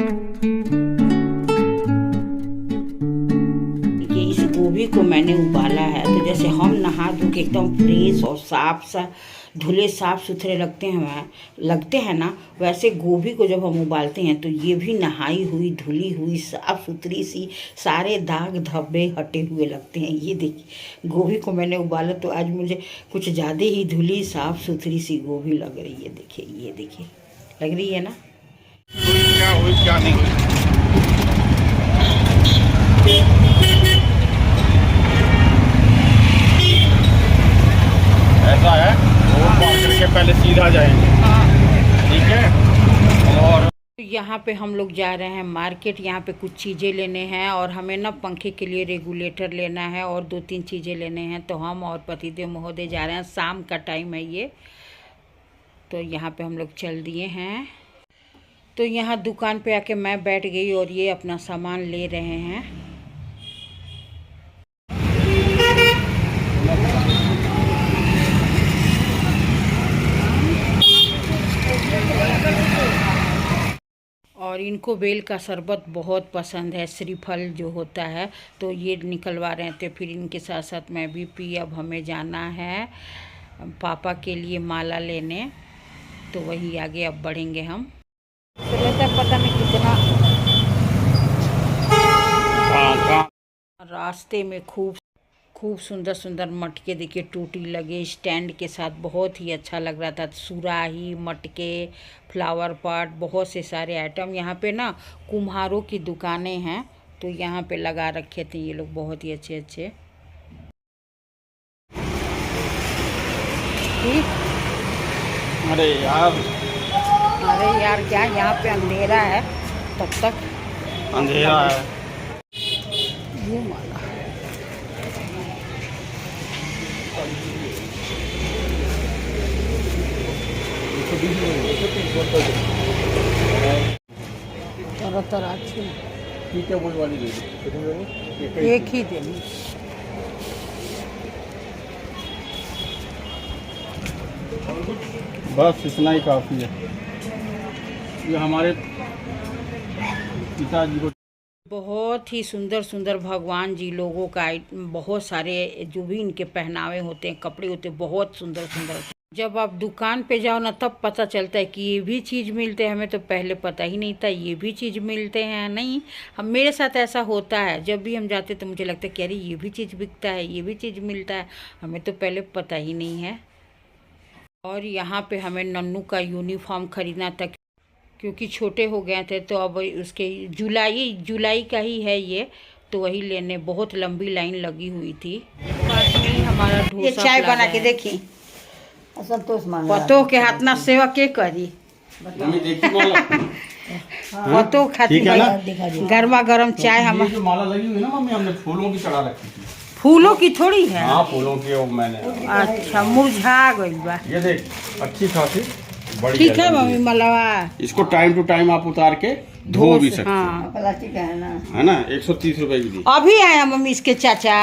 ये इस गोभी को मैंने उबाला है, तो जैसे हम नहा धो के एकदम फ्रेश और साफ सा धुले साफ सुथरे लगते हैं ना, वैसे गोभी को जब हम उबालते हैं तो ये भी नहाई हुई धुली हुई साफ सुथरी सी, सारे दाग धब्बे हटे हुए लगते हैं। ये देखिए गोभी को मैंने उबाला तो आज मुझे कुछ ज़्यादा ही धुली साफ सुथरी सी गोभी लग रही है। देखिए ये देखिए, लग रही है ना। क्या हुई क्या नहीं हुई। ऐसा है, वो पार करके पहले सीधा जाएंगे, ठीक है। और यहाँ पे हम लोग जा रहे हैं मार्केट, यहाँ पे कुछ चीज़ें लेने हैं और हमें ना पंखे के लिए रेगुलेटर लेना है और 2-3 चीज़ें लेने हैं। तो हम और पतिदेव महोदय जा रहे हैं, शाम का टाइम है ये। तो यहाँ पे हम लोग चल दिए हैं। तो यहाँ दुकान पे आके मैं बैठ गई और ये अपना सामान ले रहे हैं। और इनको बेल का शरबत बहुत पसंद है, श्रीफल जो होता है, तो ये निकलवा रहे थे। फिर इनके साथ साथ मैं भी पी। अब हमें जाना है पापा के लिए माला लेने, तो वही आगे अब बढ़ेंगे हम। तो पता नहीं कितना रास्ते में खूब सुंदर सुंदर मटके देखिए, टूटी लगे स्टैंड के साथ, बहुत ही अच्छा लग रहा था। सुराही, मटके, फ्लावर पॉट, बहुत से सारे आइटम। यहाँ पे ना कुम्हारों की दुकानें हैं, तो यहाँ पे लगा रखे थे ये लोग, बहुत ही अच्छे अच्छे। अरे यार क्या, यहाँ पे अंधेरा है, तब तक अंधेरा है। ये माला तरह अच्छी, ठीक है, वो वाली ले लो, एक ही देनी। बस इतना ही काफ़ी है। ये हमारे पिताजी को बहुत ही सुंदर सुंदर भगवान जी लोगों का बहुत सारे जो भी इनके पहनावे होते हैं, कपड़े होते हैं, बहुत सुंदर सुंदर। जब आप दुकान पे जाओ ना, तब पता चलता है कि ये भी चीज़ मिलते हैं। हमें तो पहले पता ही नहीं था ये भी चीज़ मिलते हैं। नहीं, हम मेरे साथ ऐसा होता है, जब भी हम जाते तो मुझे लगता है कि अरे ये भी चीज़ बिकता है, ये भी चीज़ मिलता है, हमें तो पहले पता ही नहीं है। और यहाँ पे हमें नन्नू का यूनिफॉर्म खरीदना था, क्योंकि छोटे हो गए थे, तो अब उसके जुलाई का ही है ये, तो वही लेने बहुत लंबी लाइन लगी हुई थी। हमारा ये चाय बना के देखी, संतोष पतो के हाथ ना सेवा के करी, पतो खाती गर्मा गर्म चाय। हमारी जो माला लगी हुई ना मम्मी, हमने फूलों की चढ़ा रखी थी। फूलों की थोड़ी है। हाँ, फूलों की। वो मैंने अच्छा, मुरझा गई बा। ये देख, अच्छी खासी बड़ी। ठीक है मम्मी, मलवा इसको टाइम टू टाइम आप उतार के धो भी सकते हैं। हाँ, प्लास्टिक है ना, है ना। 130 रुपए की दी। अभी आया मम्मी इसके चाचा।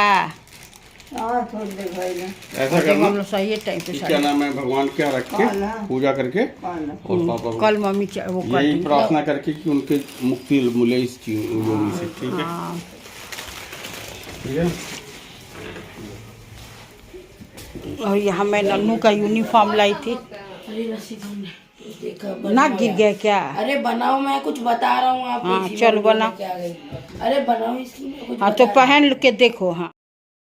ऐसा करना, हम लोग सही टाइम पे क्या नाम है, भगवान क्या रख के पूजा करके, और पापा को कल मम्मी वो यही प्रार्थना करके कि उनके मुक्ति मिले इस चीज से। ठीक है, ठीक है। और यहाँ मैं नन्नू का यूनिफॉर्म लाई थी। ना गिर गया क्या? अरे बनाओ, मैं कुछ बता रहा हूँ आपको। हाँ चलो बना। अरे बनाओ इसकी। हाँ तो पहन के देखो। हाँ,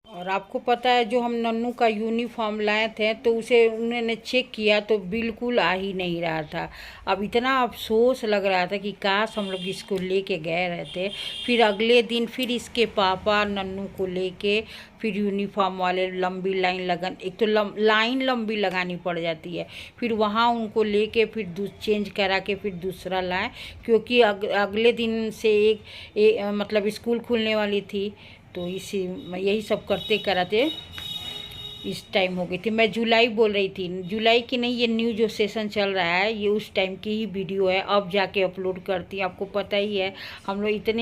और आपको पता है जो हम नन्नू का यूनिफॉर्म लाए थे, तो उसे उन्होंने चेक किया तो बिल्कुल आ ही नहीं रहा था। अब इतना अफसोस लग रहा था कि काश हम लोग इसको लेके गए रहते। फिर अगले दिन फिर इसके पापा नन्नू को लेके फिर यूनिफॉर्म वाले लंबी लाइन लगन, एक तो लाइन लंबी लगानी पड़ जाती है, फिर वहाँ उनको लेके फिर चेंज करा के फिर दूसरा लाए, क्योंकि अगले दिन से मतलब स्कूल खुलने वाली थी। तो इसी यही सब करते कराते इस टाइम हो गई थी। मैं जुलाई बोल रही थी, जुलाई की नहीं, ये न्यू जो सेशन चल रहा है ये उस टाइम की ही वीडियो है। अब जाके अपलोड करती हूँ। आपको पता ही है हम लोग इतने,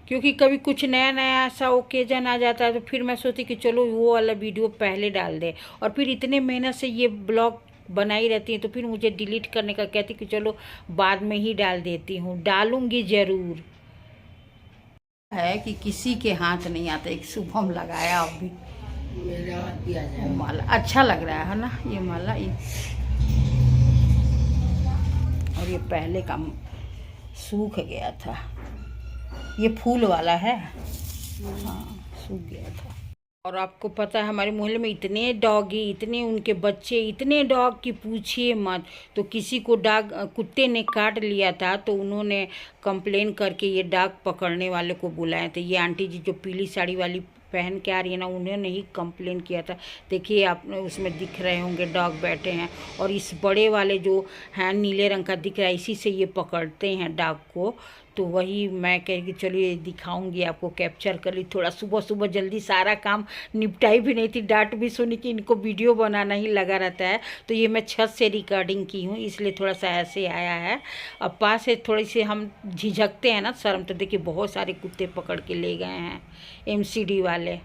क्योंकि कभी कुछ नया नया ऐसा ओकेजन आ जाता है, तो फिर मैं सोचती कि चलो वो वाला वीडियो पहले डाल दे, और फिर इतने मेहनत से ये ब्लॉग बनाई रहती हैं तो फिर मुझे डिलीट करने का कहती कि चलो बाद में ही डाल देती हूँ। डालूंगी ज़रूर। है कि किसी के हाथ नहीं आता। एक शुभम लगाया अभी मेरा हाथ भी आ जाए। माला अच्छा लग रहा है ना ये माला ये। और ये पहले का सूख गया था, ये फूल वाला है। हाँ सूख गया था। और आपको पता है हमारे मोहल्ले में इतने डॉगी, इतने उनके बच्चे, इतने डॉग की पूछिए मत। तो किसी को डॉग कुत्ते ने काट लिया था तो उन्होंने कंप्लेन करके ये डॉग पकड़ने वाले को बुलाए थे। ये आंटी जी जो पीली साड़ी वाली पहन के आ रही है ना, उन्होंने ही कंप्लेन किया था। देखिए आप उसमें दिख रहे होंगे डॉग बैठे हैं। और इस बड़े वाले जो हैं नीले रंग का दिख रहा है, इसी से ये पकड़ते हैं डॉग को। तो वही मैं कह कि चलिए दिखाऊंगी आपको, कैप्चर कर ली। थोड़ा सुबह सुबह जल्दी सारा काम निपटाई भी नहीं थी, डांट भी सुनी कि इनको वीडियो बनाना ही लगा रहता है। तो ये मैं छत से रिकॉर्डिंग की हूँ, इसलिए थोड़ा सा ऐसे आया है। अब पास से थोड़ी सी हम झिझकते हैं ना, शर्म। तो देखिए बहुत सारे कुत्ते पकड़ के ले गए हैं MCD वाले।